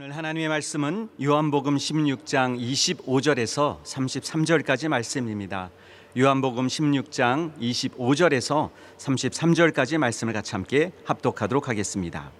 오늘 하나님의 말씀은 요한복음 16장 25절에서 33절까지 말씀입니다. 요한복음 16장 25절에서 33절까지 말씀을 같이 함께 합독하도록 하겠습니다.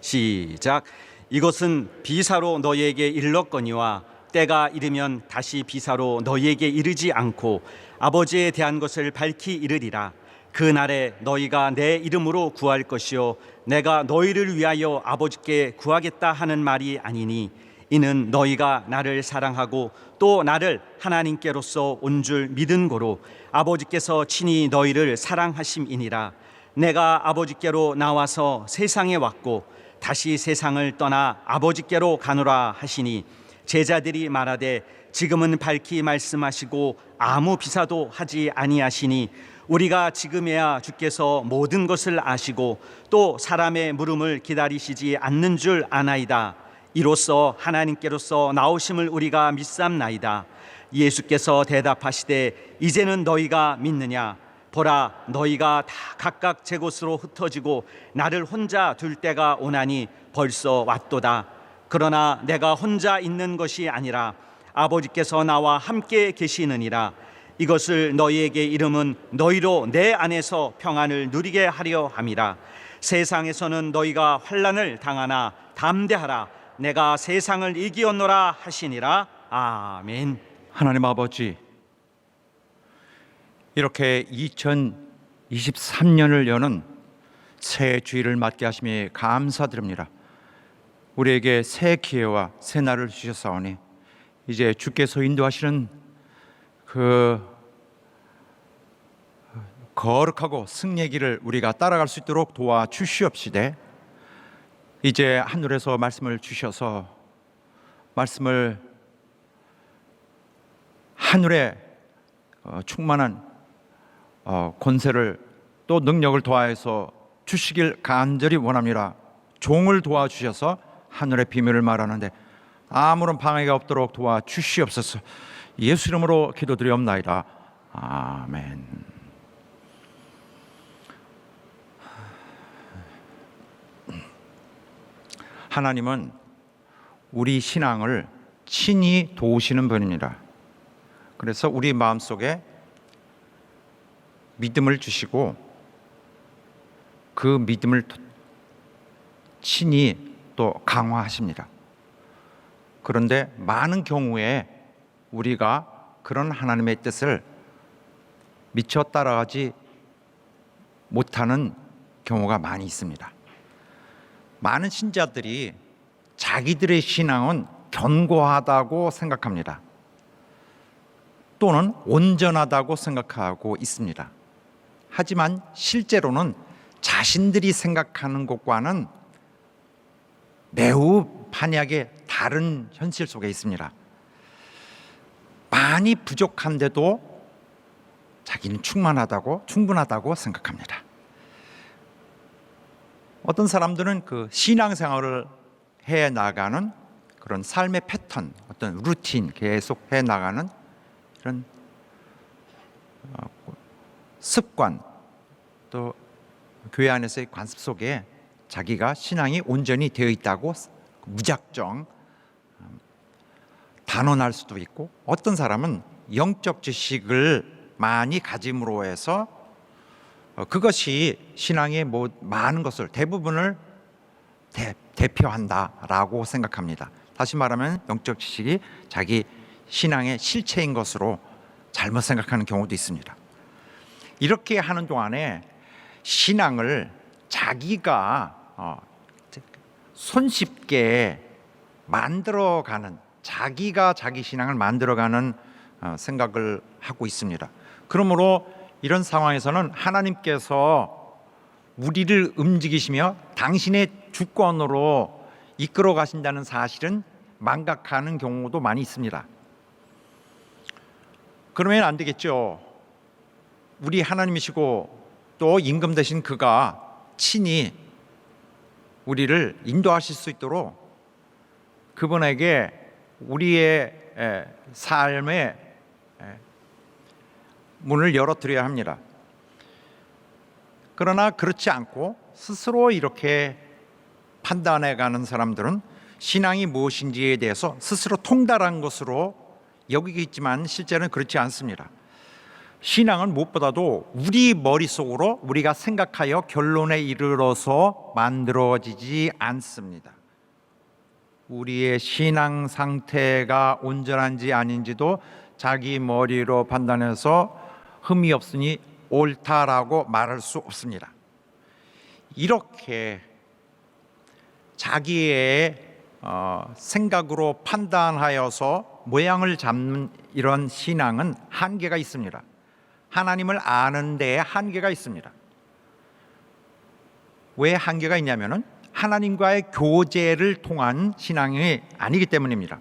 시작. 이것은 비사로 너희에게 일렀거니와 때가 이르면 다시 비사로 너희에게 이르지 않고 아버지에 대한 것을 밝히 이르리라. 그 날에 너희가 내 이름으로 구할 것이요 내가 너희를 위하여 아버지께 구하겠다 하는 말이 아니니 이는 너희가 나를 사랑하고 또 나를 하나님께로서 온 줄 믿은 고로 아버지께서 친히 너희를 사랑하심이니라. 내가 아버지께로 나와서 세상에 왔고 다시 세상을 떠나 아버지께로 가노라 하시니 제자들이 말하되 지금은 밝히 말씀하시고 아무 비사도 하지 아니하시니 우리가 지금에야 주께서 모든 것을 아시고 또 사람의 물음을 기다리시지 않는 줄 아나이다. 이로써 하나님께로서 나오심을 우리가 믿삼나이다. 예수께서 대답하시되 이제는 너희가 믿느냐? 보라, 너희가 다 각각 제 곳으로 흩어지고 나를 혼자 둘 때가 오나니 벌써 왔도다. 그러나 내가 혼자 있는 것이 아니라 아버지께서 나와 함께 계시느니라. 이것을 너희에게 이름은 너희로 내 안에서 평안을 누리게 하려 함이라. 세상에서는 너희가 환난을 당하나 담대하라. 내가 세상을 이기었노라 하시니라. 아멘. 하나님 아버지, 이렇게 2023년을 여는 새 주일을 맞게 하심에 감사드립니다. 우리에게 새 기회와 새 날을 주셨사오니 이제 주께서 인도하시는 그 거룩하고 승리의 길을 우리가 따라갈 수 있도록 도와주시옵시되, 이제 하늘에서 말씀을 주셔서 말씀을 하늘에 충만한 권세를 또 능력을 더하여서 주시길 간절히 원합니다. 종을 도와주셔서 하늘의 비밀을 말하는데 아무런 방해가 없도록 도와주시옵소서. 예수 이름으로 기도드리옵나이다. 아멘. 하나님은 우리 신앙을 친히 도우시는 분입니다. 그래서 우리 마음속에 믿음을 주시고 그 믿음을 친히 또 강화하십니다. 그런데 많은 경우에 우리가 그런 하나님의 뜻을 미처 따라가지 못하는 경우가 많이 있습니다. 많은 신자들이 자기들의 신앙은 견고하다고 생각합니다. 또는 온전하다고 생각하고 있습니다. 하지만 실제로는 자신들이 생각하는 것과는 매우 판이하게 다른 현실 속에 있습니다. 많이 부족한데도 자기는 충분하다고 생각합니다. 어떤 사람들은 그 신앙생활을 해 나가는 그런 삶의 패턴, 어떤 루틴 계속 해 나가는 이런 습관, 또 교회 안에서의 관습 속에 자기가 신앙이 온전히 되어 있다고 무작정 단언할 수도 있고, 어떤 사람은 영적 지식을 많이 가짐으로 해서 그것이 신앙의 많은 것을 대부분을 대표한다라고 생각합니다. 다시 말하면 영적 지식이 자기 신앙의 실체인 것으로 잘못 생각하는 경우도 있습니다. 이렇게 하는 동안에 신앙을 자기가 손쉽게 만들어가는, 자기가 자기 신앙을 만들어가는 생각을 하고 있습니다. 그러므로 이런 상황에서는 하나님께서 우리를 움직이시며 당신의 주권으로 이끌어 가신다는 사실은 망각하는 경우도 많이 있습니다. 그러면 안 되겠죠. 우리 하나님이시고 또 임금 되신 그가 친히 우리를 인도하실 수 있도록 그분에게 우리의 삶의 문을 열어드려야 합니다. 그러나 그렇지 않고 스스로 이렇게 판단해가는 사람들은 신앙이 무엇인지에 대해서 스스로 통달한 것으로 여기겠지만 실제는 그렇지 않습니다. 신앙은 무엇보다도 우리 머릿속으로 우리가 생각하여 결론에 이르러서 만들어지지 않습니다. 우리의 신앙 상태가 온전한지 아닌지도 자기 머리로 판단해서 흠이 없으니 옳다라고 말할 수 없습니다. 이렇게 자기의 생각으로 판단하여서 모양을 잡는 이런 신앙은 한계가 있습니다. 하나님을 아는 데에 한계가 있습니다. 왜 한계가 있냐면은 하나님과의 교제를 통한 신앙이 아니기 때문입니다.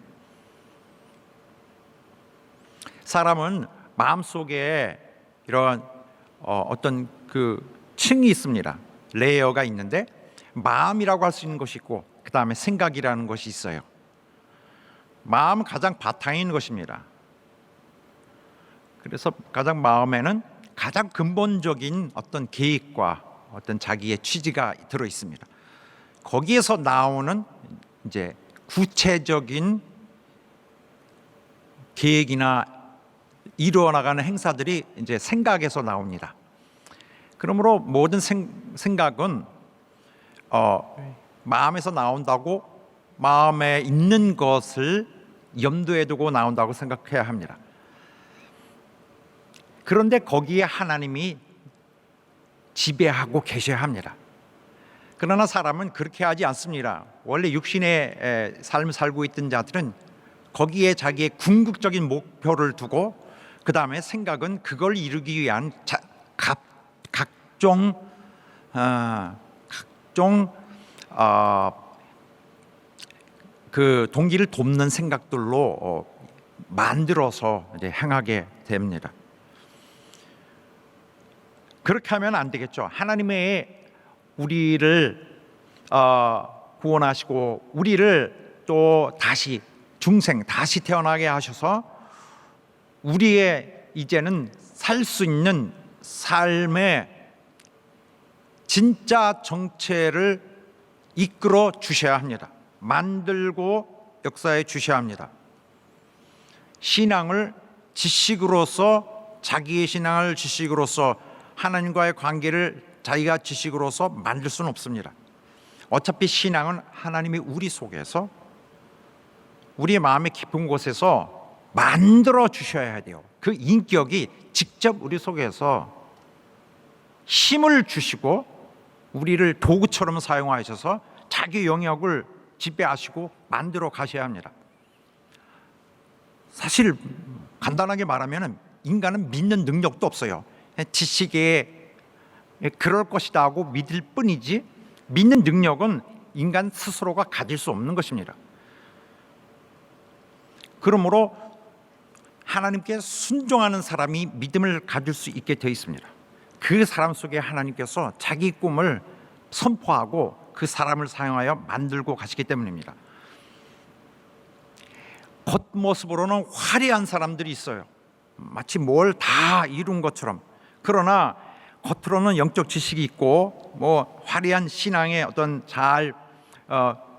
사람은 마음속에 이런 어떤 그 층이 있습니다. 레이어가 있는데 마음이라고 할 수 있는 것이 있고 그 다음에 생각이라는 것이 있어요. 마음은 가장 바탕에 있는 것입니다. 그래서 가장 마음에는 가장 근본적인 어떤 계획과 어떤 자기의 취지가 들어 있습니다. 거기에서 나오는 이제 구체적인 계획이나 이루어 나가는 행사들이 이제 생각에서 나옵니다. 그러므로 모든 생각은 마음에서 나온다고 마음에 있는 것을 염두에 두고 나온다고 생각해야 합니다. 그런데 거기에 하나님이 지배하고 계셔야 합니다. 그러나 사람은 그렇게 하지 않습니다. 원래 육신의 삶을 살고 있던 자들은 거기에 자기의 궁극적인 목표를 두고 그 다음에 생각은 그걸 이루기 위한 각종 그 동기를 돕는 생각들로 만들어서 이제 행하게 됩니다. 그렇게 하면 안 되겠죠. 하나님의 우리를 구원하시고 우리를 또 다시 중생 다시 태어나게 하셔서 우리의 이제는 살 수 있는 삶의 진짜 정체를 이끌어 주셔야 합니다. 만들고 역사해 주셔야 합니다. 신앙을 지식으로서 자기의 신앙을 지식으로서 하나님과의 관계를 자기가 지식으로서 만들 수는 없습니다. 어차피 신앙은 하나님이 우리 속에서 우리의 마음의 깊은 곳에서 만들어 주셔야 돼요. 그 인격이 직접 우리 속에서 힘을 주시고 우리를 도구처럼 사용하셔서 자기 영역을 지배하시고 만들어 가셔야 합니다. 사실 간단하게 말하면 인간은 믿는 능력도 없어요. 지식에 그럴 것이다 하고 믿을 뿐이지 믿는 능력은 인간 스스로가 가질 수 없는 것입니다. 그러므로 하나님께 순종하는 사람이 믿음을 가질 수 있게 되어 있습니다. 그 사람 속에 하나님께서 자기 꿈을 선포하고 그 사람을 사용하여 만들고 가시기 때문입니다. 겉모습으로는 화려한 사람들이 있어요. 마치 뭘 다 이룬 것처럼. 그러나 겉으로는 영적 지식이 있고 뭐 화려한 신앙의 어떤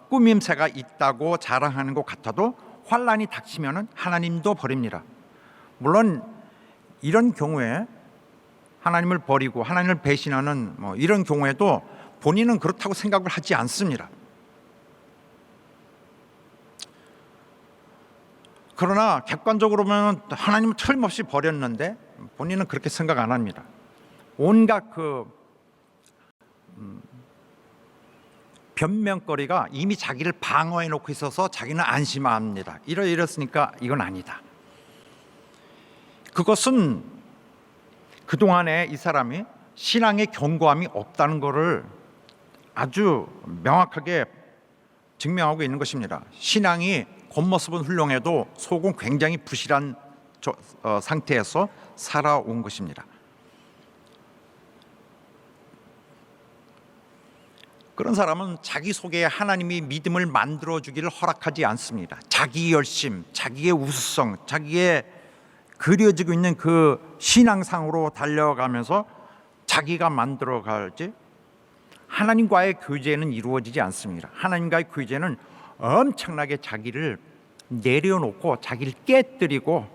꾸밈새가 있다고 자랑하는 것 같아도 환란이 닥치면은 하나님도 버립니다. 물론 이런 경우에 하나님을 버리고 하나님을 배신하는 이런 경우에도 본인은 그렇다고 생각을 하지 않습니다. 그러나 객관적으로 보면 하나님은 틀림없이 버렸는데 본인은 그렇게 생각 안 합니다. 온갖 변명거리가 이미 자기를 방어해 놓고 있어서 자기는 안심합니다. 이랬으니까 이건 아니다. 그것은 그동안에 이 사람이 신앙의 견고함이 없다는 것을 아주 명확하게 증명하고 있는 것입니다. 신앙이 겉모습은 훌륭해도 속은 굉장히 부실한 상태에서 살아온 것입니다. 그런 사람은 자기 속에 하나님이 믿음을 만들어주기를 허락하지 않습니다. 자기 열심, 자기의 우수성, 자기의 그려지고 있는 그 신앙상으로 달려가면서 자기가 만들어갈지 하나님과의 교제는 이루어지지 않습니다. 하나님과의 교제는 엄청나게 자기를 내려놓고 자기를 깨뜨리고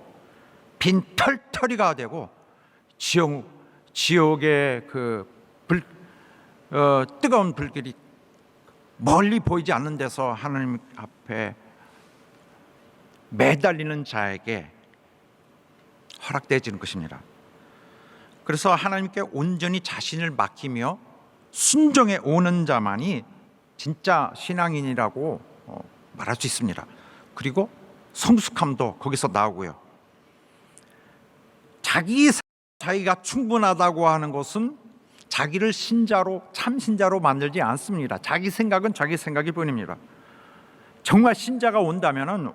빈털터리가 되고 지옥의 뜨거운 불길이 멀리 보이지 않는 데서 하나님 앞에 매달리는 자에게 허락되어지는 것입니다. 그래서 하나님께 온전히 자신을 맡기며 순종해 오는 자만이 진짜 신앙인이라고 말할 수 있습니다. 그리고 성숙함도 거기서 나오고요. 자기가 충분하다고 하는 것은 자기를 신자로, 참 신자로 만들지 않습니다. 자기 생각은 자기 생각일 뿐입니다. 정말 신자가 온다면은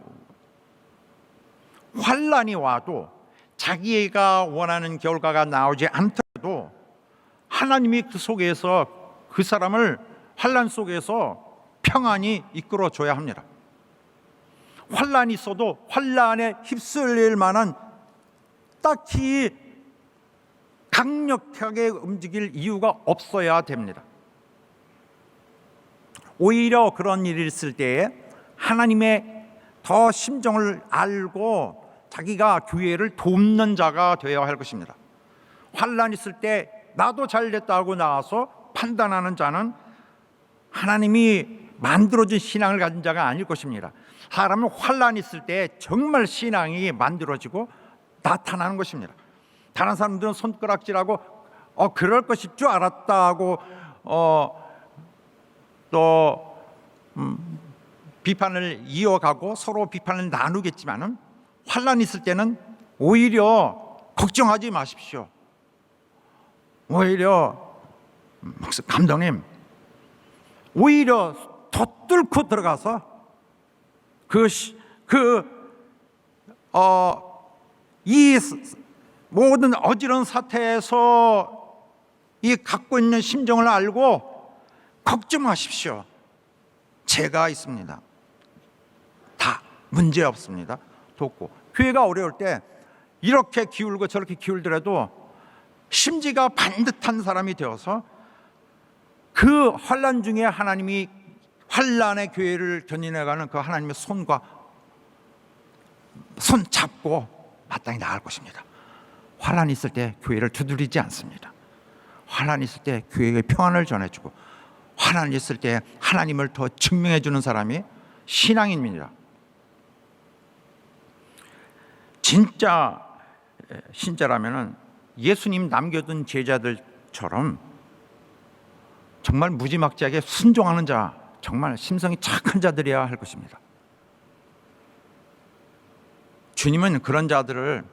환난이 와도 자기가 원하는 결과가 나오지 않더라도 하나님이 그 속에서 그 사람을 환난 속에서 평안히 이끌어 줘야 합니다. 환난이 있어도 환난에 휩쓸릴 만한 딱히 강력하게 움직일 이유가 없어야 됩니다. 오히려 그런 일이 있을 때에 하나님의 더 심정을 알고 자기가 교회를 돕는 자가 되어야 할 것입니다. 환난 있을 때 나도 잘됐다고 나와서 판단하는 자는 하나님이 만들어진 신앙을 가진 자가 아닐 것입니다. 사람은 환난 있을 때 정말 신앙이 만들어지고 나타나는 것입니다. 다른 사람들은 손가락질하고 그럴 것일 줄 알았다고 또 비판을 이어가고 서로 비판을 나누겠지만은 환난 있을 때는 오히려 걱정하지 마십시오. 오히려 감독님, 오히려 더 뚫고 들어가서 이 모든 어지러운 사태에서 이 갖고 있는 심정을 알고 걱정 마십시오. 제가 있습니다. 다 문제 없습니다. 돕고 교회가 어려울 때 이렇게 기울고 저렇게 기울더라도 심지가 반듯한 사람이 되어서 그 환난 중에 하나님이 환난의 교회를 견인해가는 그 하나님의 손 잡고 마땅히 나갈 것입니다. 환난이 있을 때 교회를 두드리지 않습니다. 환난이 있을 때 교회에 평안을 전해주고 환난이 있을 때 하나님을 더 증명해 주는 사람이 신앙인입니다. 진짜 신자라면은 예수님 남겨둔 제자들처럼 정말 무지막지하게 순종하는 자, 정말 심성이 착한 자들이어야 할 것입니다. 주님은 그런 자들을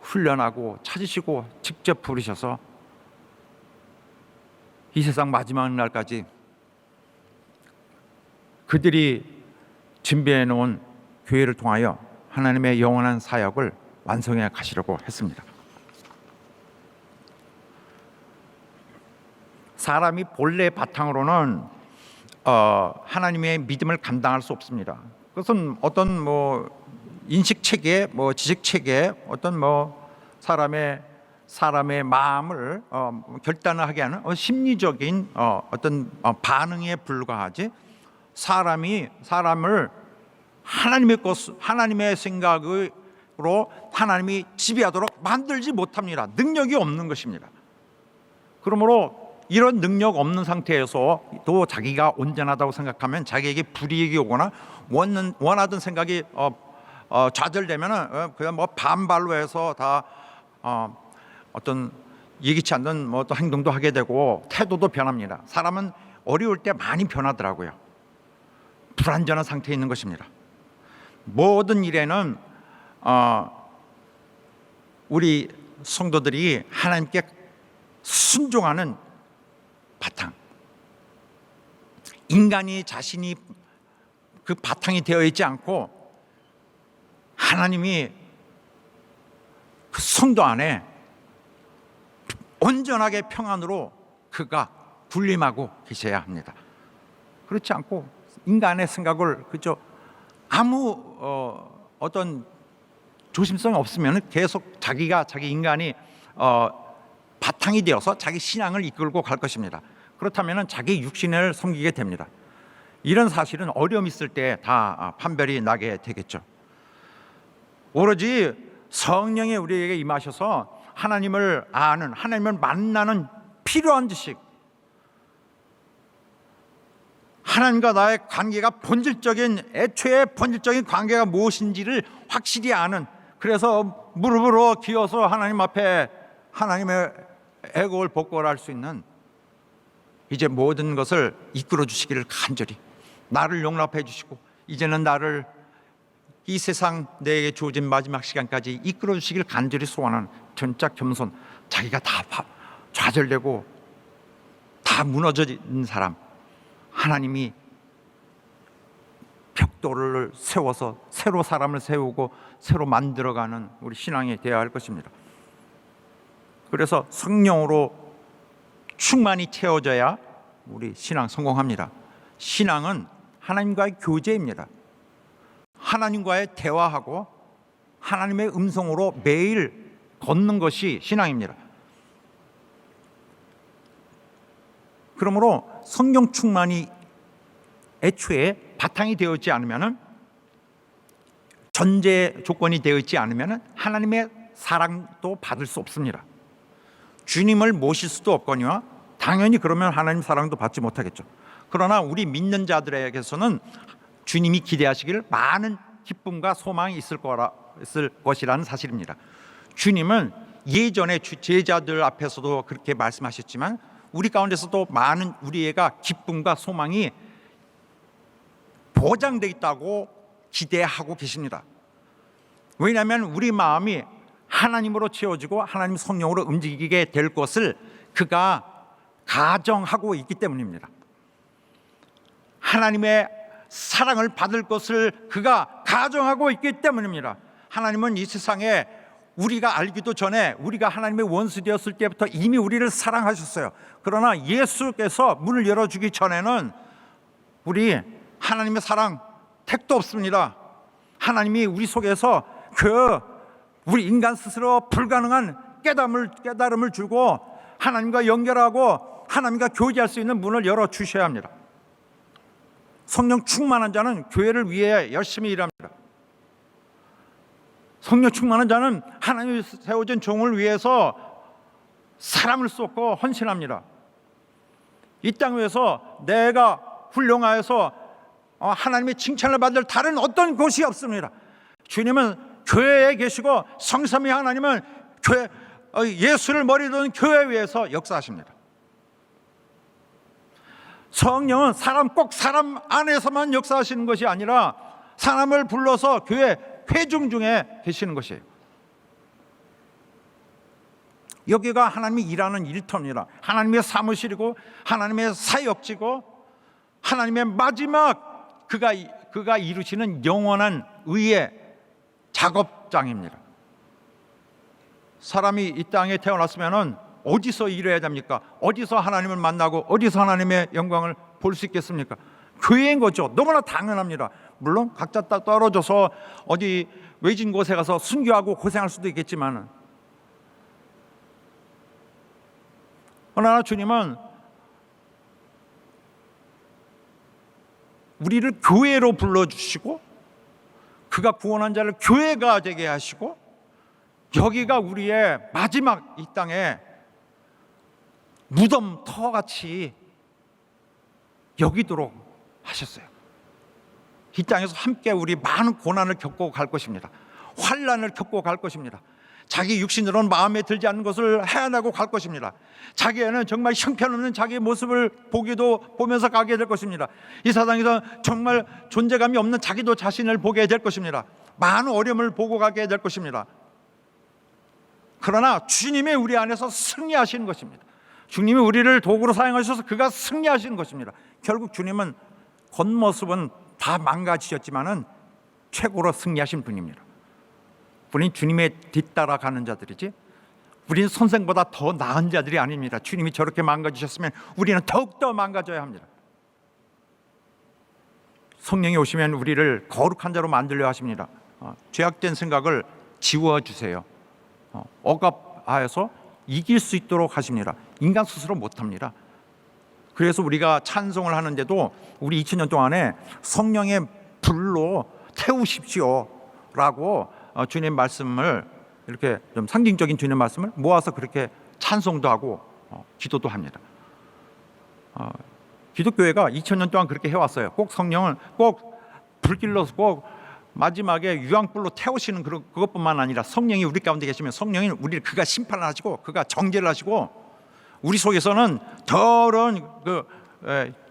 훈련하고 찾으시고 직접 부르셔서 이 세상 마지막 날까지 그들이 준비해 놓은 교회를 통하여 하나님의 영원한 사역을 완성해 가시려고 했습니다. 사람이 본래 바탕으로는 하나님의 믿음을 감당할 수 없습니다. 그것은 어떤 인식 체계, 지식 체계, 어떤 사람의 마음을 결단하게 하는 심리적인 어떤 반응에 불과하지, 사람을 하나님의 생각으로 하나님이 지배하도록 만들지 못합니다. 능력이 없는 것입니다. 그러므로 이런 능력 없는 상태에서 또 자기가 온전하다고 생각하면 자기에게 불이익이 오거나 원하던 생각이 좌절되면은 그냥 반발로 해서 다 어떤 예기치 않는 어떤 행동도 하게 되고 태도도 변합니다. 사람은 어려울 때 많이 변하더라고요. 불안전한 상태에 있는 것입니다. 모든 일에는 우리 성도들이 하나님께 순종하는 바탕, 인간이 자신이 그 바탕이 되어 있지 않고 하나님이 그 성도 안에 온전하게 평안으로 그가 군림하고 계셔야 합니다. 그렇지 않고 인간의 생각을 그저 아무 어떤 조심성이 없으면 계속 자기 인간이 바탕이 되어서 자기 신앙을 이끌고 갈 것입니다. 그렇다면 자기 육신을 섬기게 됩니다. 이런 사실은 어려움 있을 때 다 판별이 나게 되겠죠. 오로지 성령이 우리에게 임하셔서 하나님을 아는, 하나님을 만나는 필요한 지식, 하나님과 나의 관계가 애초에 본질적인 관계가 무엇인지를 확실히 아는, 그래서 무릎으로 기어서 하나님 앞에 하나님의 애곡을 복걸할 수 있는, 이제 모든 것을 이끌어 주시기를 간절히, 나를 용납해 주시고 이제는 나를 이 세상 내게 주어진 마지막 시간까지 이끌어 주시기를 간절히 소원하는 전짜 겸손, 자기가 다 좌절되고 다 무너진 사람, 하나님이 벽돌을 세워서 새로 사람을 세우고 새로 만들어가는 우리 신앙이 되어야 할 것입니다. 그래서 성령으로 충만히 채워져야 우리 신앙 성공합니다. 신앙은 하나님과의 교제입니다. 하나님과의 대화하고 하나님의 음성으로 매일 걷는 것이 신앙입니다. 그러므로 성령 충만이 애초에 바탕이 되어 있지 않으면, 전제 조건이 되어 있지 않으면 하나님의 사랑도 받을 수 없습니다. 주님을 모실 수도 없거니와 당연히 그러면 하나님 사랑도 받지 못하겠죠. 그러나 우리 믿는 자들에게서는 주님이 기대하시기를 많은 기쁨과 소망이 있을 것이라는 사실입니다. 주님은 예전에 제자들 앞에서도 그렇게 말씀하셨지만 우리 가운데서도 많은 우리가 기쁨과 소망이 보장되어 있다고 기대하고 계십니다. 왜냐하면 우리 마음이 하나님으로 채워지고 하나님 성령으로 움직이게 될 것을 그가 가정하고 있기 때문입니다. 하나님의 사랑을 받을 것을 그가 가정하고 있기 때문입니다. 하나님은 이 세상에 우리가 알기도 전에, 우리가 하나님의 원수 되었을 때부터 이미 우리를 사랑하셨어요. 그러나 예수께서 문을 열어주기 전에는 우리 하나님의 사랑 택도 없습니다. 하나님이 우리 속에서 우리 인간 스스로 불가능한 깨달음을 주고 하나님과 연결하고 하나님과 교제할 수 있는 문을 열어주셔야 합니다. 성령 충만한 자는 교회를 위해 열심히 일합니다. 성령 충만한 자는 하나님이 세워진 종을 위해서 사람을 쏟고 헌신합니다. 이 땅 위에서 내가 훌륭하여서 하나님의 칭찬을 받을 다른 어떤 곳이 없습니다. 주님은 교회에 계시고 성삼위 하나님은 예수를 머리로 둔 교회 위에서 역사하십니다. 성령은 꼭 사람 안에서만 역사하시는 것이 아니라 사람을 불러서 교회 회중 중에 계시는 것이에요. 여기가 하나님이 일하는 일터입니다. 하나님의 사무실이고 하나님의 사역지고 하나님의 마지막 그가 이루시는 영원한 의의 작업장입니다. 사람이 이 땅에 태어났으면 어디서 일해야 됩니까? 어디서 하나님을 만나고 어디서 하나님의 영광을 볼 수 있겠습니까? 교회인 거죠. 너무나 당연합니다. 물론 각자 떨어져서 어디 외진 곳에 가서 순교하고 고생할 수도 있겠지만, 그러나 주님은 우리를 교회로 불러주시고 그가 구원한 자를 교회가 되게 하시고 여기가 우리의 마지막 이 땅에 무덤터같이 여기도록 하셨어요. 이 땅에서 함께 우리 많은 고난을 겪고 갈 것입니다. 환난을 겪고 갈 것입니다. 자기 육신으로는 마음에 들지 않는 것을 해안하고 갈 것입니다. 자기에는 정말 형편없는 자기의 모습을 보면서 가게 될 것입니다. 이 세상에서 정말 존재감이 없는 자기도 자신을 보게 될 것입니다. 많은 어려움을 보고 가게 될 것입니다. 그러나 주님이 우리 안에서 승리하시는 것입니다. 주님이 우리를 도구로 사용하셔서 그가 승리하시는 것입니다. 결국 주님은 겉모습은 다 망가지셨지만은 최고로 승리하신 분입니다. 우리는 주님의 뒤따라가는 자들이지 우리는 선생보다 더 나은 자들이 아닙니다. 주님이 저렇게 망가지셨으면 우리는 더욱더 망가져야 합니다. 성령이 오시면 우리를 거룩한 자로 만들려 하십니다. 죄악된 생각을 지워주세요. 억압하여서 이길 수 있도록 하십니다. 인간 스스로 못합니다. 그래서 우리가 찬송을 하는데도 우리 2000년 동안에 성령의 불로 태우십시오라고 주님 말씀을 이렇게 좀 상징적인 주님 말씀을 모아서 그렇게 찬송도 하고 기도도 합니다. 기독교회가 2000년 동안 그렇게 해왔어요. 꼭 성령을 꼭 불길러서 꼭 마지막에 유황불로 태우시는 그것뿐만 아니라 성령이 우리 가운데 계시면 성령이 우리를 그가 심판을 하시고 그가 정죄를 하시고 우리 속에서는 더러운 그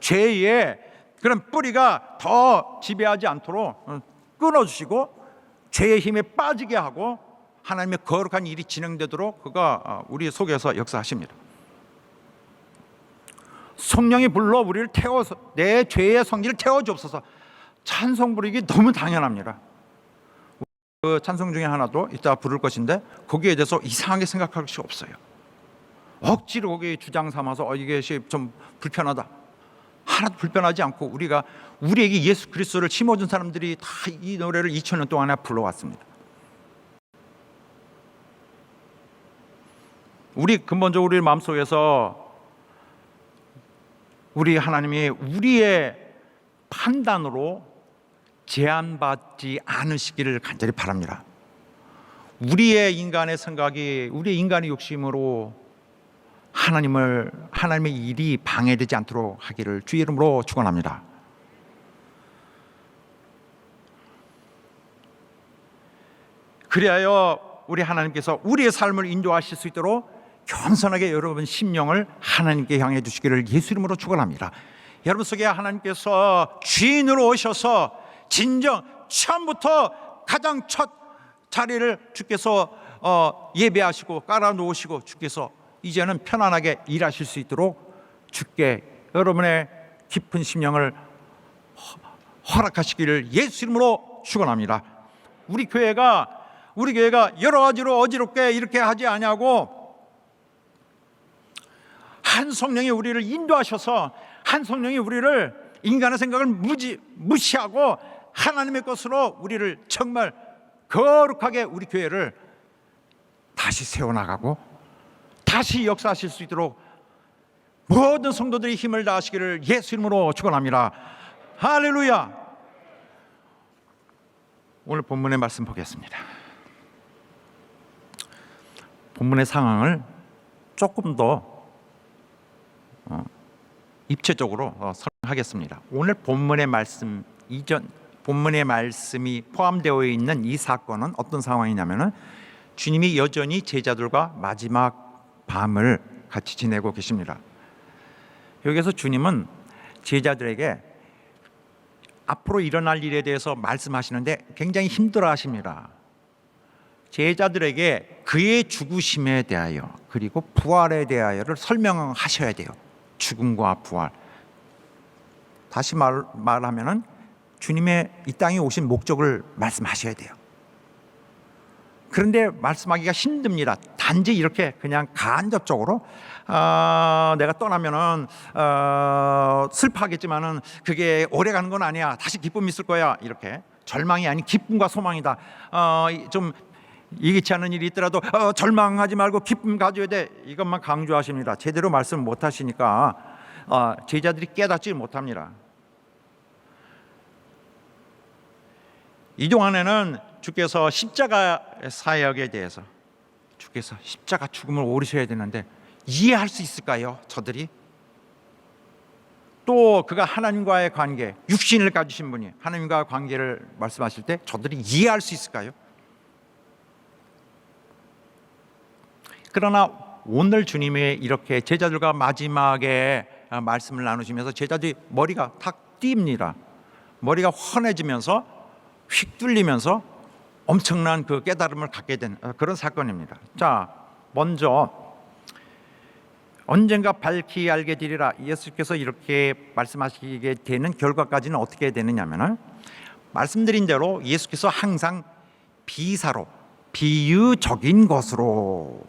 죄의 그런 뿌리가 더 지배하지 않도록 끊어주시고 죄의 힘에 빠지게 하고 하나님의 거룩한 일이 진행되도록 그가 우리 속에서 역사하십니다. 성령이 불러 우리를 태워서 내 죄의 성질을 태워주옵소서. 찬송 부르기 너무 당연합니다. 그 찬송 중에 하나도 이따 부를 것인데 거기에 대해서 이상하게 생각할 것이 없어요. 억지로 거기에 주장 삼아서 이게 좀 불편하다. 하나도 불편하지 않고 우리에게 예수 그리스도를 심어준 사람들이 다 이 노래를 2000년 동안에 불러왔습니다. 우리 근본적으로 우리 마음속에서 우리 하나님이 우리의 판단으로 제한받지 않으시기를 간절히 바랍니다. 우리의 인간의 생각이 우리의 인간의 욕심으로 하나님의 일이 방해되지 않도록 하기를 주의 이름으로 축원합니다. 그리하여 우리 하나님께서 우리의 삶을 인도하실 수 있도록 겸손하게 여러분 심령을 하나님께 향해 주시기를 예수 이름으로 축원합니다. 여러분 속에 하나님께서 주인으로 오셔서 진정 처음부터 가장 첫 자리를 주께서 예배하시고 깔아놓으시고 주께서 이제는 편안하게 일하실 수 있도록 주께 여러분의 깊은 심령을 허락하시기를 예수 이름으로 축원합니다. 우리 교회가 여러 가지로 어지럽게 이렇게 하지 아니하고 한 성령이 우리를 인도하셔서 한 성령이 우리를 인간의 생각을 무시하고 하나님의 것으로 우리를 정말 거룩하게 우리 교회를 다시 세워나가고 다시 역사하실 수 있도록 모든 성도들이 힘을 다하시기를 예수 이름으로 축원합니다. 할렐루야. 오늘 본문의 말씀 보겠습니다. 본문의 상황을 조금 더 입체적으로 설명하겠습니다. 오늘 본문의 말씀 이전 본문의 말씀이 포함되어 있는 이 사건은 어떤 상황이냐면은 주님이 여전히 제자들과 마지막 밤을 같이 지내고 계십니다. 여기서 주님은 제자들에게 앞으로 일어날 일에 대해서 말씀하시는데 굉장히 힘들어하십니다. 제자들에게 그의 죽으심에 대하여 그리고 부활에 대하여를 설명하셔야 돼요. 죽음과 부활. 다시 말하면은 주님의 이 땅에 오신 목적을 말씀하셔야 돼요. 그런데 말씀하기가 힘듭니다. 단지 이렇게 그냥 간접적으로 내가 떠나면은 슬퍼하겠지만은 그게 오래 가는 건 아니야. 다시 기쁨이 있을 거야. 이렇게 절망이 아닌 기쁨과 소망이다. 좀 예기치 않은 일이 있더라도 절망하지 말고 기쁨 가져야 돼. 이것만 강조하십니다. 제대로 말씀 못 하시니까 제자들이 깨닫지 못합니다. 이 동안에는 주께서 십자가 사역에 대해서 주께서 십자가 죽음을 오르셔야 되는데 이해할 수 있을까요? 저들이 또 그가 하나님과의 관계, 육신을 가지신 분이 하나님과의 관계를 말씀하실 때 저들이 이해할 수 있을까요? 그러나 오늘 주님이 이렇게 제자들과 마지막에 말씀을 나누시면서 제자들이 머리가 탁 뜁니다. 머리가 환해지면서 휙 뚫리면서 엄청난 그 깨달음을 갖게 된 그런 사건입니다. 자, 먼저 언젠가 밝히 알게 되리라 예수께서 이렇게 말씀하시게 되는 결과까지는 어떻게 되느냐면은 말씀드린 대로 예수께서 항상 비사로 비유적인 것으로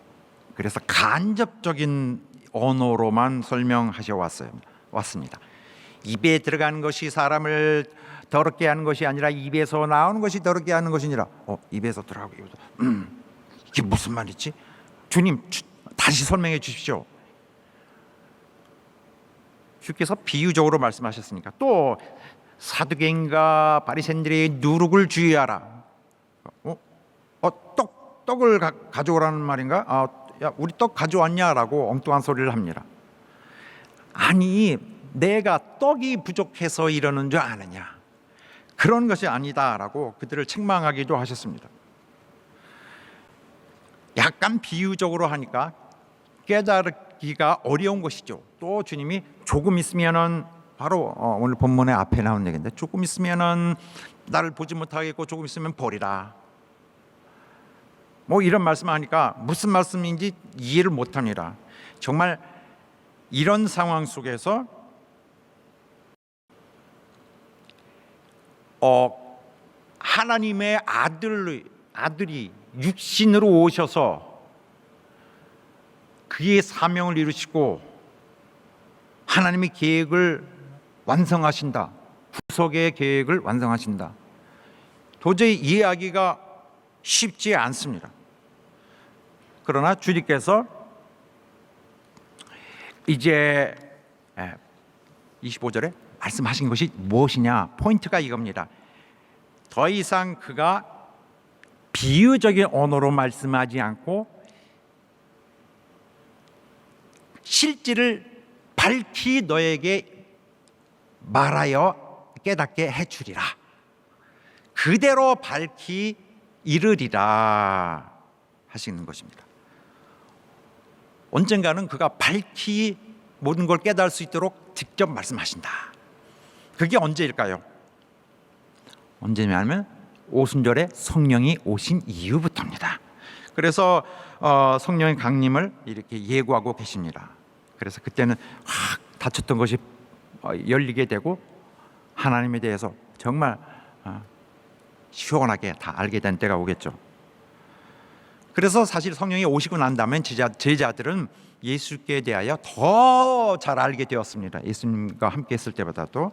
그래서 간접적인 언어로만 설명하셔 왔습니다. 입에 들어가는 것이 사람을 더럽게 하는 것이 아니라 입에서 나오는 것이 더럽게 하는 것이니라. 입에서 들어가고 이게 무슨 말이지? 주님 다시 설명해 주십시오. 주께서 비유적으로 말씀하셨으니까 또 사두개인과 바리새인들의 누룩을 주의하라. 떡을 가져오라는 말인가? 야, 우리 떡 가져왔냐라고 엉뚱한 소리를 합니다. 아니, 내가 떡이 부족해서 이러는 줄 아느냐? 그런 것이 아니다라고 그들을 책망하기도 하셨습니다. 약간 비유적으로 하니까 깨달기가 어려운 것이죠. 또 주님이 조금 있으면은 바로 오늘 본문의 앞에 나온 얘기인데, 조금 있으면은 나를 보지 못하겠고 조금 있으면 버리라. 뭐 이런 말씀하니까 무슨 말씀인지 이해를 못합니다. 정말 이런 상황 속에서 하나님의 아들이 육신으로 오셔서 그의 사명을 이루시고 하나님의 계획을 완성하신다. 구속의 계획을 완성하신다. 도저히 이해하기가 쉽지 않습니다. 그러나 주님께서 이제 25절에 말씀하신 것이 무엇이냐? 포인트가 이겁니다. 더 이상 그가 비유적인 언어로 말씀하지 않고 실질을 밝히 너에게 말하여 깨닫게 해주리라. 그대로 밝히 이르리라 하시는 것입니다. 언젠가는 그가 밝히 모든 걸 깨달을 수 있도록 직접 말씀하신다. 그게 언제일까요? 언제냐면 오순절에 성령이 오신 이후부터입니다. 그래서 성령의 강림을 이렇게 예고하고 계십니다. 그래서 그때는 확 닫혔던 것이 열리게 되고 하나님에 대해서 정말 시원하게 다 알게 된 때가 오겠죠. 그래서 사실 성령이 오시고 난 다음에 제자들은 예수께 대하여 더 잘 알게 되었습니다. 예수님과 함께 했을 때보다도.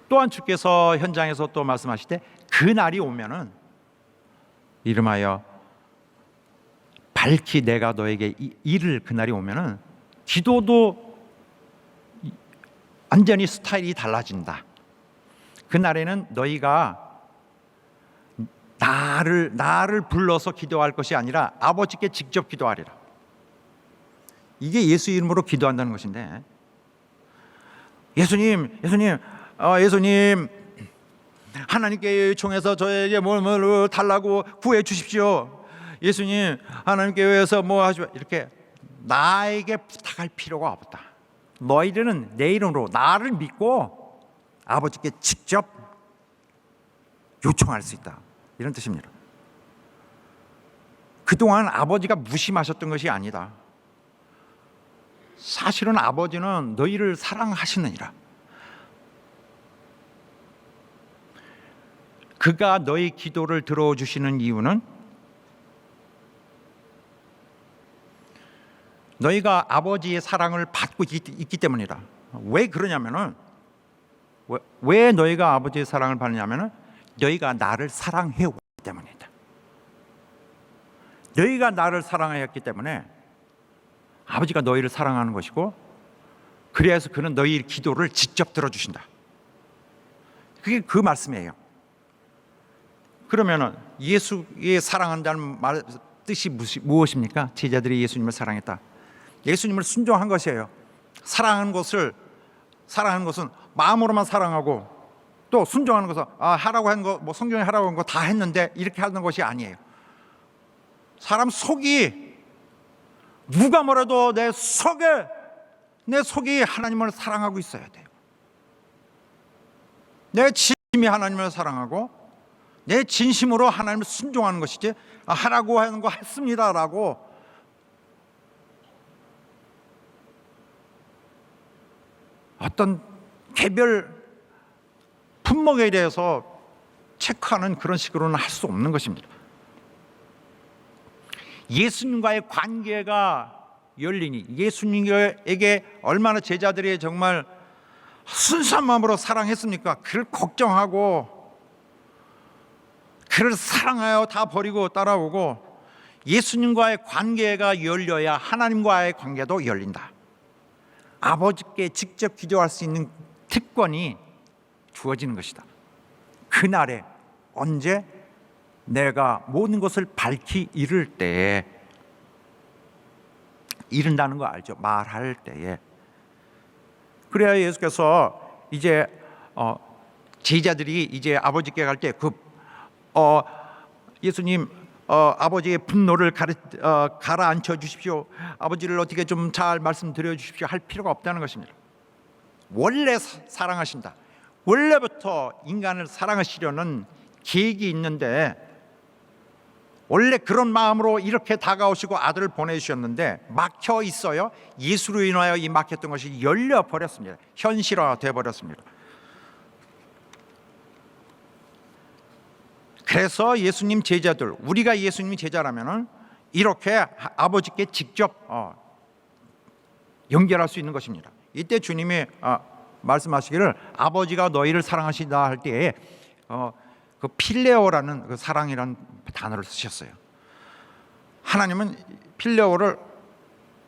또한 주께서 현장에서 또 말씀하실 때 그 날이 오면은 이름하여 밝히 내가 너에게 이를 그 날이 오면은 기도도 완전히 스타일이 달라진다. 그 날에는 너희가 나를 불러서 기도할 것이 아니라 아버지께 직접 기도하리라. 이게 예수 이름으로 기도한다는 것인데, 예수님 하나님께 요청해서 저에게 뭘 달라고 구해 주십시오. 예수님 하나님께 위해서 뭐 하시오. 이렇게 나에게 부탁할 필요가 없다. 너희들은 내 이름으로 나를 믿고 아버지께 직접 요청할 수 있다. 이런 뜻입니다. 그동안 아버지가 무심하셨던 것이 아니다. 사실은 아버지는 너희를 사랑하시느니라. 그가 너희 기도를 들어주시는 이유는 너희가 아버지의 사랑을 받고 있기 때문이다. 왜 그러냐면은, 왜 너희가 아버지의 사랑을 받느냐면은 너희가 나를 사랑해 왔기 때문이다. 너희가 나를 사랑하였기 때문에 아버지가 너희를 사랑하는 것이고, 그래서 그는 너희 기도를 직접 들어주신다. 그게 그 말씀이에요. 그러면은 예수의 사랑한다는 말 뜻이 무엇입니까? 제자들이 예수님을 사랑했다. 예수님을 순종한 것이에요. 사랑하는 것은 마음으로만 사랑하고, 또 순종하는 것은 하라고 한 거, 뭐 성경에 하라고 한 거 다 했는데 이렇게 하는 것이 아니에요. 사람 속이, 누가 뭐라도 내 속이 하나님을 사랑하고 있어야 돼요. 내 진심이 하나님을 사랑하고 내 진심으로 하나님을 순종하는 것이지, 하라고 하는 거 했습니다라고 어떤 개별 품목에 대해서 체크하는 그런 식으로는 할 수 없는 것입니다. 예수님과의 관계가 열리니, 예수님에게 얼마나 제자들이 정말 순수한 마음으로 사랑했습니까? 그를 걱정하고 그를 사랑하여 다 버리고 따라오고, 예수님과의 관계가 열려야 하나님과의 관계도 열린다. 아버지께 직접 기도할 수 있는 특권이 주어지는 것이다. 그날에 언제? 내가 모든 것을 밝히 이를 때에, 이른다는 거 알죠? 말할 때에. 그래야 예수께서 이제 제자들이 이제 아버지께 갈 때 예수님 아버지의 분노를 가라앉혀 주십시오, 아버지를 어떻게 좀 잘 말씀드려 주십시오 할 필요가 없다는 것입니다. 원래 사랑하신다, 원래부터 인간을 사랑하시려는 계획이 있는데, 원래 그런 마음으로 이렇게 다가오시고 아들을 보내주셨는데 막혀 있어요. 예수로 인하여 이 막혔던 것이 열려 버렸습니다. 현실화돼 버렸습니다. 그래서 예수님 제자들, 우리가 예수님 제자라면은 이렇게 아버지께 직접 연결할 수 있는 것입니다. 이때 주님이 말씀하시기를 아버지가 너희를 사랑하시다 할 때에 그 필레오라는 그 사랑이라는 단어를 쓰셨어요. 하나님은 필레오를,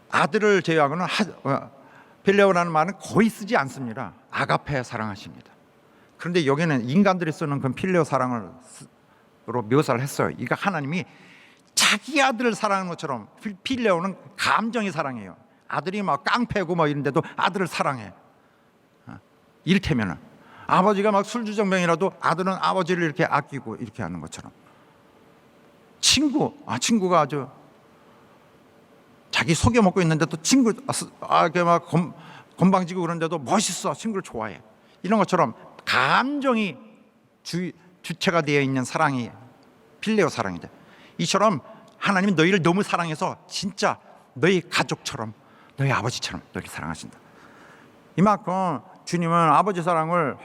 아들을 제외하고는 필레오라는 말은 거의 쓰지 않습니다. 아가페 사랑하십니다. 그런데 여기는 인간들이 쓰는 그 필레오 사랑으로 묘사를 했어요. 이거 하나님이 자기 아들을 사랑하는 것처럼, 필레오는 감정의 사랑이에요. 아들이 막 깡패고 뭐 이런데도 아들을 사랑해. 이를테면은 아버지가 막 술주정뱅이라도 아들은 아버지를 이렇게 아끼고 이렇게 하는 것처럼, 친구가 아주 자기 속여 먹고 있는데도 친구 막 건방지고 그런데도 멋있어, 친구를 좋아해. 이런 것처럼 감정이 주체가 되어 있는 사랑이 필레오 사랑이다. 이처럼 하나님이 너희를 너무 사랑해서 진짜 너희 가족처럼, 너희 아버지처럼 너희를 사랑하신다. 이만큼 주님은 아버지 사랑을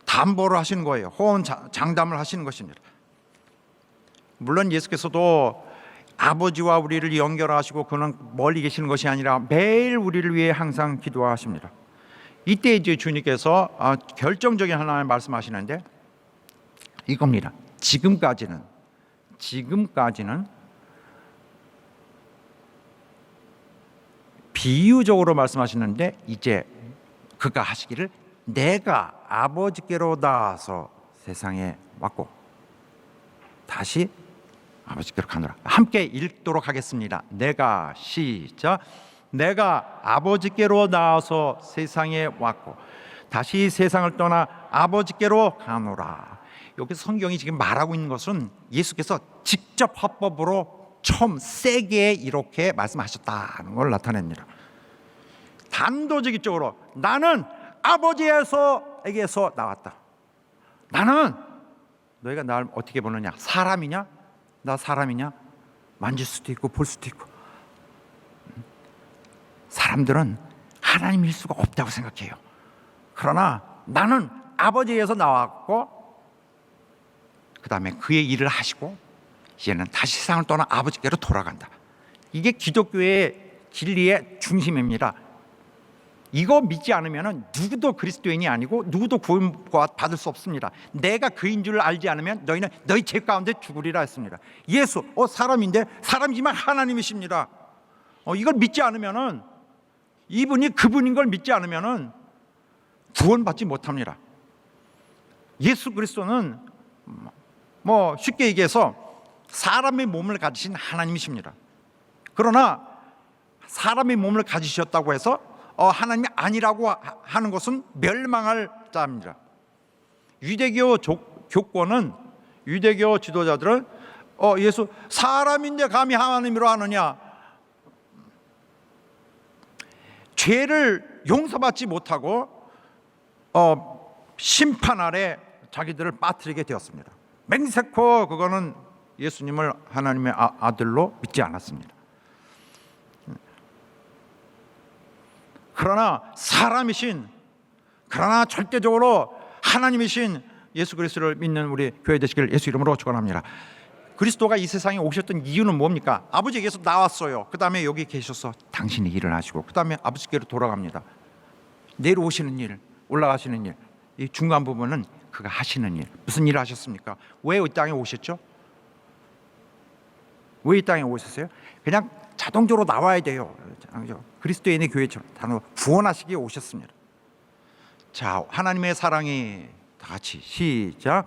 담보로 하시는 거예요. 호언 장담을 하시는 것입니다. 물론 예수께서도 아버지와 우리를 연결하시고 그는 멀리 계시는 것이 아니라 매일 우리를 위해 항상 기도하십니다. 이때 이제 주님께서 결정적인 하나를 말씀하시는데 이겁니다. 지금까지는 비유적으로 말씀하시는데, 이제 그가 하시기를 내가 아버지께로 나아서 세상에 왔고 다시 아버지께로 가노라. 함께 읽도록 하겠습니다. 내가, 시작. 내가 아버지께로 나아서 세상에 왔고 다시 세상을 떠나 아버지께로 가노라. 여기 성경이 지금 말하고 있는 것은 예수께서 직접 화법으로 처음 세게 이렇게 말씀하셨다는 걸 나타냅니다. 단도직입적으로 나는 아버지에게서 나왔다. 나는, 너희가 나를 어떻게 보느냐? 사람이냐? 나 사람이냐? 만질 수도 있고 볼 수도 있고. 사람들은 하나님일 수가 없다고 생각해요. 그러나 나는 아버지에서 나왔고 그 다음에 그의 일을 하시고 이제는 다시 세상을 떠나 아버지께로 돌아간다. 이게 기독교의 진리의 중심입니다. 이거 믿지 않으면 누구도 그리스도인이 아니고 누구도 구원받을 수 없습니다. 내가 그인 줄 알지 않으면 너희는 너희 죄 가운데 죽으리라 했습니다. 예수 사람인데, 사람이지만 하나님이십니다. 이걸 믿지 않으면은, 이분이 그분인 걸 믿지 않으면은 구원받지 못합니다. 예수 그리스도는 뭐 쉽게 얘기해서 사람의 몸을 가지신 하나님이십니다. 그러나 사람의 몸을 가지셨다고 해서 하나님이 아니라고 하는 것은 멸망할 자입니다. 유대교 교권은, 유대교 지도자들은 예수 사람인데 감히 하나님이라 하느냐, 죄를 용서받지 못하고 심판 아래 자기들을 빠뜨리게 되었습니다. 맹세코 그거는 예수님을 하나님의 아들로 믿지 않았습니다. 그러나 사람이신, 그러나 절대적으로 하나님이신 예수 그리스도를 믿는 우리 교회 되시길 예수 이름으로 축원합니다. 그리스도가 이 세상에 오셨던 이유는 뭡니까? 아버지께서 나왔어요. 그 다음에 여기 계셔서 당신이 일을 하시고 그 다음에 아버지께로 돌아갑니다. 내려오시는 일, 올라가시는 일, 이 중간 부분은 그가 하시는 일. 무슨 일을 하셨습니까? 왜 이 땅에 오셨죠? 왜 이 땅에 오셨어요? 그냥 자동적으로 나와야 돼요. 그리스도인의 교회처럼 단어 구원하시기 위해 오셨습니다. 자, 하나님의 사랑이 다 같이 시작.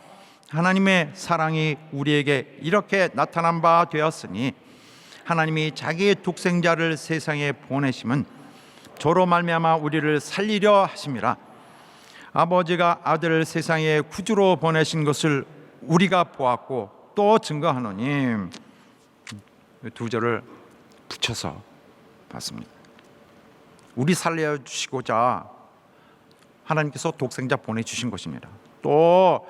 하나님의 사랑이 우리에게 이렇게 나타난 바 되었으니 하나님이 자기의 독생자를 세상에 보내심은 저로 말미암아 우리를 살리려 하심이라. 아버지가 아들을 세상에 구주로 보내신 것을 우리가 보았고 또 증거하노니, 두 절을 붙여서 봤습니다. 우리 살려주시고자 하나님께서 독생자 보내주신 것입니다. 또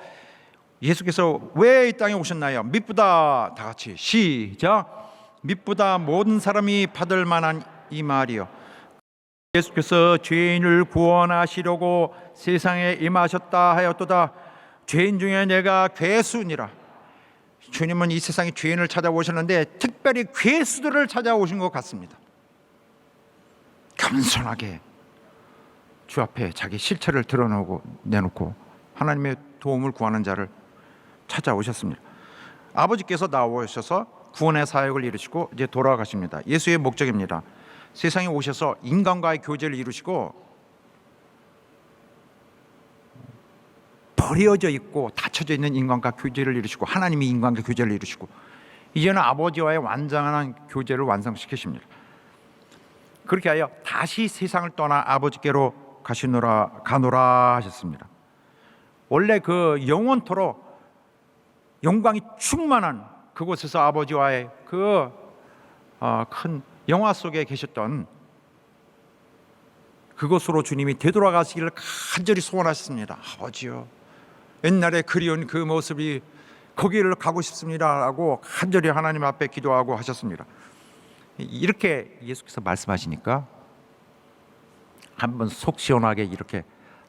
예수께서 왜 이 땅에 오셨나요? 미쁘다, 다 같이 시작. 미쁘다 모든 사람이 받을 만한 이 말이요, 예수께서 죄인을 구원하시려고 세상에 임하셨다 하였도다. 죄인 중에 내가 괴수니라. 주님은 이 세상에 죄인을 찾아오셨는데 특별히 괴수들을 찾아오신 것 같습니다. 겸손하게 주 앞에 자기 실체를 드러내고 내놓고 하나님의 도움을 구하는 자를 찾아오셨습니다. 아버지께서 나오셔서 구원의 사역을 이루시고 이제 돌아가십니다. 예수의 목적입니다. 세상에 오셔서 인간과의 교제를 이루시고 버려져 있고 닫혀져 있는 인간과 교제를 이루시고 하나님이 인간과 교제를 이루시고 이제는 아버지와의 완전한 교제를 완성시키십니다. 그렇게 하여 다시 세상을 떠나 아버지께로 가노라 하셨습니다. 원래 그 영원토록 영광이 충만한 그곳에서 아버지와의 그 큰 영화 속에 계셨던 그곳으로 주님이 되돌아가시기를 간절히 소원하셨습니다. 아버지요, 옛날에 그리운 그 모습이 거기를 가고 싶습니다라고 간절히 하나님 앞에 기도하고 하셨습니다. 이렇게 예수께서 말씀하시니까 한번 속 시원하게 이렇게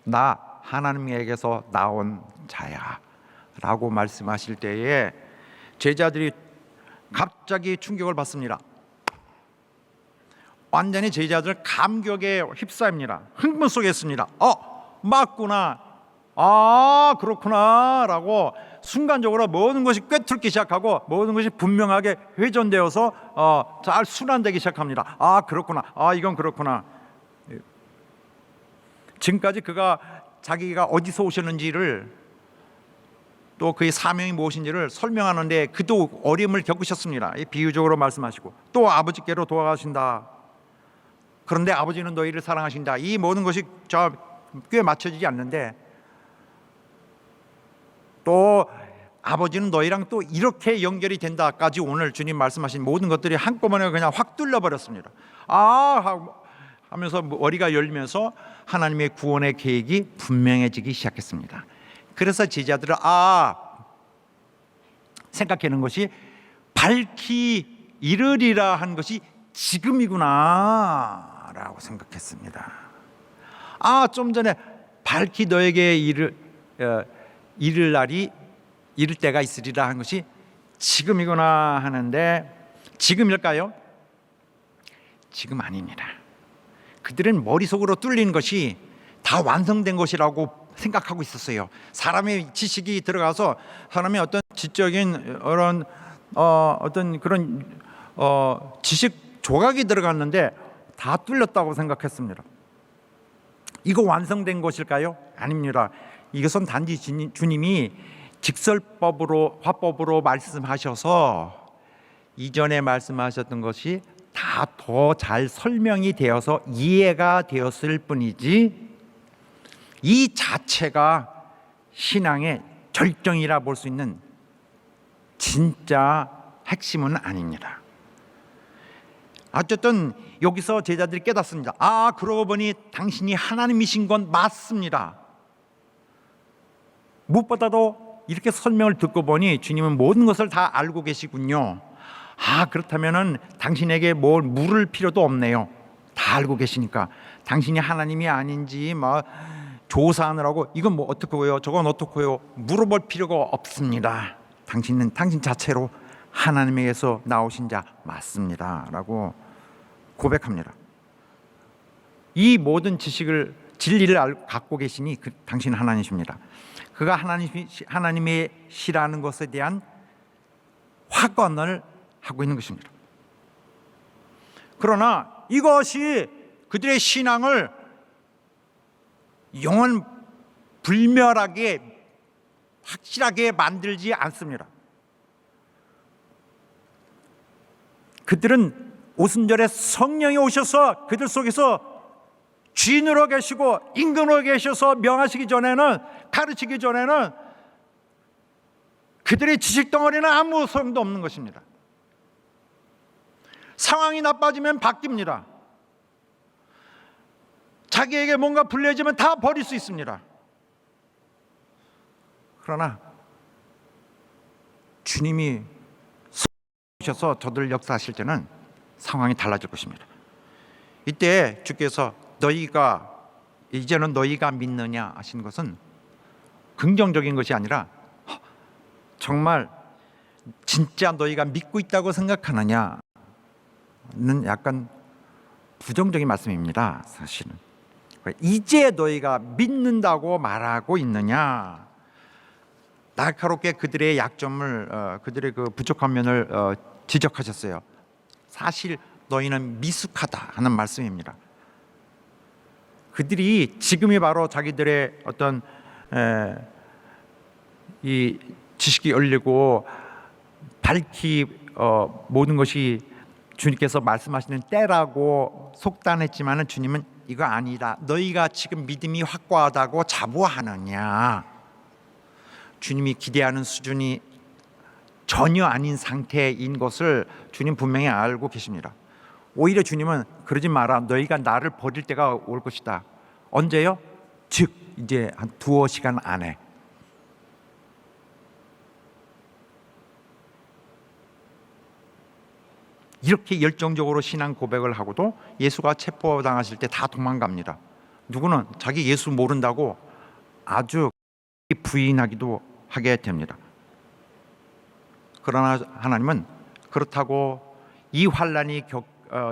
나 하나님에게서 나온 자야 라고 말씀하실 때에 제자들이 갑자기 충격을 받습니다. 완전히 제자들 감격에 휩싸입니다. 흥분 속에 있습니다. 맞구나, 그렇구나 라고 순간적으로 모든 것이 꿰뚫기 시작하고 모든 것이 분명하게 회전되어서 잘 순환되기 시작합니다. 그렇구나, 이건 그렇구나. 지금까지 그가 자기가 어디서 오셨는지를 또 그의 사명이 무엇인지를 설명하는데 그도 어려움을 겪으셨습니다. 비유적으로 말씀하시고 또 아버지께로 돌아가신다. 그런데 아버지는 너희를 사랑하신다. 이 모든 것이 꽤 맞춰지지 않는데 또 아버지는 너희랑 또 이렇게 연결이 된다까지 오늘 주님 말씀하신 모든 것들이 한꺼번에 그냥 확 뚫려버렸습니다. 하면서 머리가 열리면서 하나님의 구원의 계획이 분명해지기 시작했습니다. 그래서 제자들은 생각하는 것이 밝히 이르리라 한 것이 지금이구나 라고 생각했습니다. 좀 전에 밝히 너에게 이를 때가 있으리라 한 것이 지금이구나 하는데 지금일까요? 지금 아닙니다. 그들은 머릿속으로 뚫린 것이 다 완성된 것이라고 생각하고 있었어요. 사람의 지식이 들어가서 사람의 어떤 지적인 어떤 그런 지식 조각이 들어갔는데 다 뚫렸다고 생각했습니다. 이거 완성된 것일까요? 아닙니다. 이것은 단지 주님이 직설법으로 화법으로 말씀하셔서 이전에 말씀하셨던 것이 다 더 잘 설명이 되어서 이해가 되었을 뿐이지 이 자체가 신앙의 절정이라 볼 수 있는 진짜 핵심은 아닙니다. 어쨌든 여기서 제자들이 깨닫습니다. 그러고 보니 당신이 하나님이신 건 맞습니다. 무엇보다도 이렇게 설명을 듣고 보니 주님은 모든 것을 다 알고 계시군요. 그렇다면은 당신에게 뭘 물을 필요도 없네요. 다 알고 계시니까 당신이 하나님이 아닌지 조사하느라고 이건 어떻고요, 저건 어떻고요 물어볼 필요가 없습니다. 당신은 당신 자체로 하나님에게서 나오신 자 맞습니다 라고 고백합니다. 이 모든 지식을 진리를 갖고 계시니 당신은 하나님이십니다. 그가 하나님의 시라는 것에 대한 확언을 하고 있는 것입니다. 그러나 이것이 그들의 신앙을 영원 불멸하게 확실하게 만들지 않습니다. 그들은 오순절에 성령이 오셔서 그들 속에서 주인으로 계시고 임금으로 계셔서 명하시기 전에는, 가르치기 전에는 그들의 지식 덩어리는 아무 소용도 없는 것입니다. 상황이 나빠지면 바뀝니다. 자기에게 뭔가 불리해지면 다 버릴 수 있습니다. 그러나 주님이 오셔서 저들을 역사하실 때는 상황이 달라질 것입니다. 이때 주께서 너희가 이제는 너희가 믿느냐 하신 것은 긍정적인 것이 아니라 정말 진짜 너희가 믿고 있다고 생각하느냐는 약간 부정적인 말씀입니다. 사실은 이제 너희가 믿는다고 말하고 있느냐, 날카롭게 그들의 약점을, 그들의 그 부족한 면을 지적하셨어요. 사실 너희는 미숙하다 하는 말씀입니다. 그들이 지금이 바로 자기들의 어떤 이 지식이 열리고 밝히 모든 것이 주님께서 말씀하시는 때라고 속단했지만은 주님은 이거 아니다. 너희가 지금 믿음이 확고하다고 자부하느냐. 주님이 기대하는 수준이 전혀 아닌 상태인 것을 주님 분명히 알고 계십니다. 오히려 주님은 그러지 마라. 너희가 나를 버릴 때가 올 것이다. 언제요? 즉 이제 한 두어 시간 안에. 이렇게 열정적으로 신앙 고백을 하고도 예수가 체포당하실 때 다 도망갑니다. 누구는 자기 예수 모른다고 아주 부인하기도 하게 됩니다. 그러나 하나님은 그렇다고 이 환난이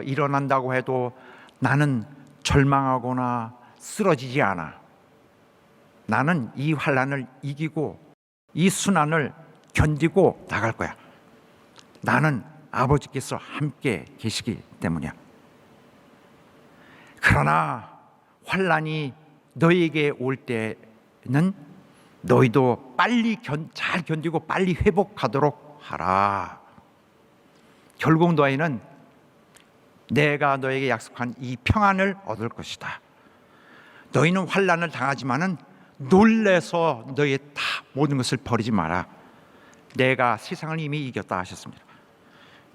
일어난다고 해도 나는 절망하거나 쓰러지지 않아. 나는 이 환난을 이기고 이 순환을 견디고 나갈 거야. 나는 아버지께서 함께 계시기 때문이야. 그러나 환난이 너희에게 올 때는 너희도 빨리 잘 견디고 빨리 회복하도록 하라. 결국 너희는 내가 너에게 약속한 이 평안을 얻을 것이다. 너희는 환난을 당하지만은 놀래서 너희 다 모든 것을 버리지 마라. 내가 세상을 이미 이겼다 하셨습니다.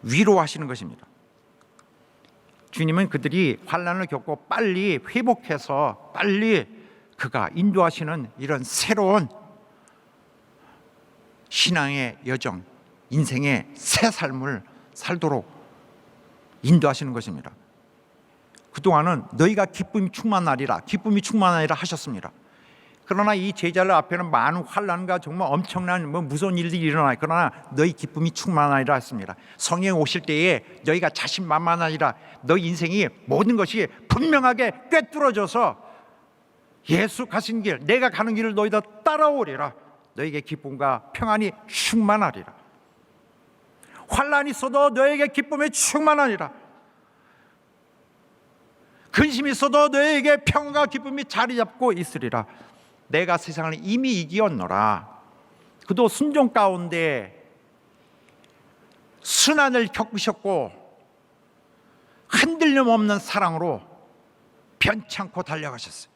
위로하시는 것입니다. 주님은 그들이 환난을 겪고 빨리 회복해서 빨리 그가 인도하시는 이런 새로운 신앙의 여정, 인생의 새 삶을 살도록 인도하시는 것입니다. 그동안은 너희가 기쁨이 충만하리라, 기쁨이 충만하리라 하셨습니다. 그러나 이 제자들 앞에는 많은 환난과 정말 엄청난 무서운 일들이 일어나요. 그러나 너희 기쁨이 충만하리라 했습니다. 성령 오실 때에 너희가 자신만만하리라. 너희 인생이 모든 것이 분명하게 꿰뚫어져서 예수 가신 길, 내가 가는 길을 너희가 따라오리라. 너에게 기쁨과 평안이 충만하리라. 환난이 있어도 너에게 기쁨이 충만하리라. 근심이 있어도 너에게 평안과 기쁨이 자리 잡고 있으리라. 내가 세상을 이미 이기었노라. 그도 순종 가운데 순환을 겪으셨고 흔들림 없는 사랑으로 변찮고 달려가셨어요.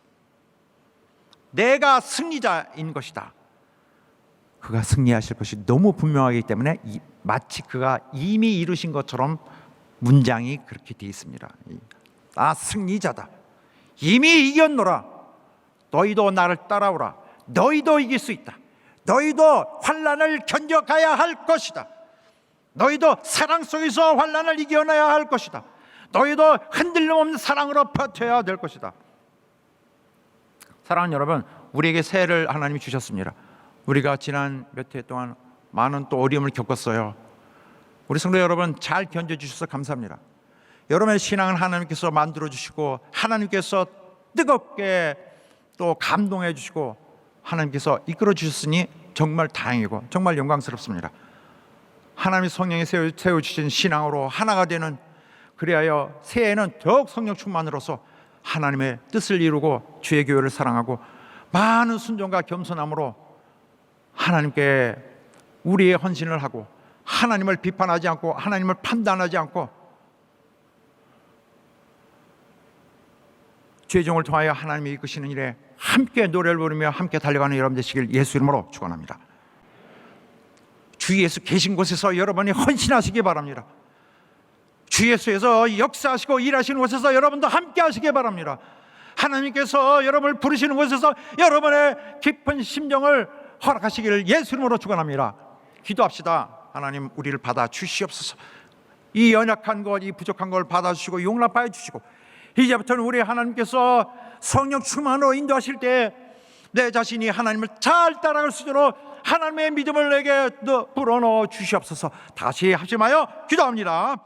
내가 승리자인 것이다. 그가 승리하실 것이 너무 분명하기 때문에 마치 그가 이미 이루신 것처럼 문장이 그렇게 되어 있습니다. 나 승리자다. 이미 이겼노라. 너희도 나를 따라오라. 너희도 이길 수 있다. 너희도 환난을 견뎌가야 할 것이다. 너희도 사랑 속에서 환난을 이겨내야 할 것이다. 너희도 흔들림 없는 사랑으로 버텨야 될 것이다. 사랑하는 여러분, 우리에게 새해를 하나님이 주셨습니다. 우리가 지난 몇 해 동안 많은 또 어려움을 겪었어요. 우리 성도 여러분 잘 견뎌주셔서 감사합니다. 여러분의 신앙을 하나님께서 만들어주시고 하나님께서 뜨겁게 또 감동해 주시고 하나님께서 이끌어 주셨으니 정말 다행이고 정말 영광스럽습니다. 하나님의 성령이 세워주신 신앙으로 하나가 되는, 그리하여 새해에는 더욱 성령 충만으로서 하나님의 뜻을 이루고 주의 교회를 사랑하고 많은 순종과 겸손함으로 하나님께 우리의 헌신을 하고 하나님을 비판하지 않고 하나님을 판단하지 않고 죄종을 통하여 하나님이 이끄시는 일에 함께 노래를 부르며 함께 달려가는 여러분 되시길 예수 이름으로 축원합니다. 주 예수 계신 곳에서 여러분이 헌신하시기 바랍니다. 주 예수에서 역사하시고 일하시는 곳에서 여러분도 함께 하시기 바랍니다. 하나님께서 여러분을 부르시는 곳에서 여러분의 깊은 심정을 허락하시기를 예수 이름으로 축원합니다. 기도합시다. 하나님, 우리를 받아 주시옵소서. 이 연약한 것, 이 부족한 걸 받아주시고 용납하여 주시고, 이제부터는 우리 하나님께서 성령 충만으로 인도하실 때 내 자신이 하나님을 잘 따라갈 수 있도록 하나님의 믿음을 내게 불어넣어 주시옵소서. 다시 합심하여 기도합니다.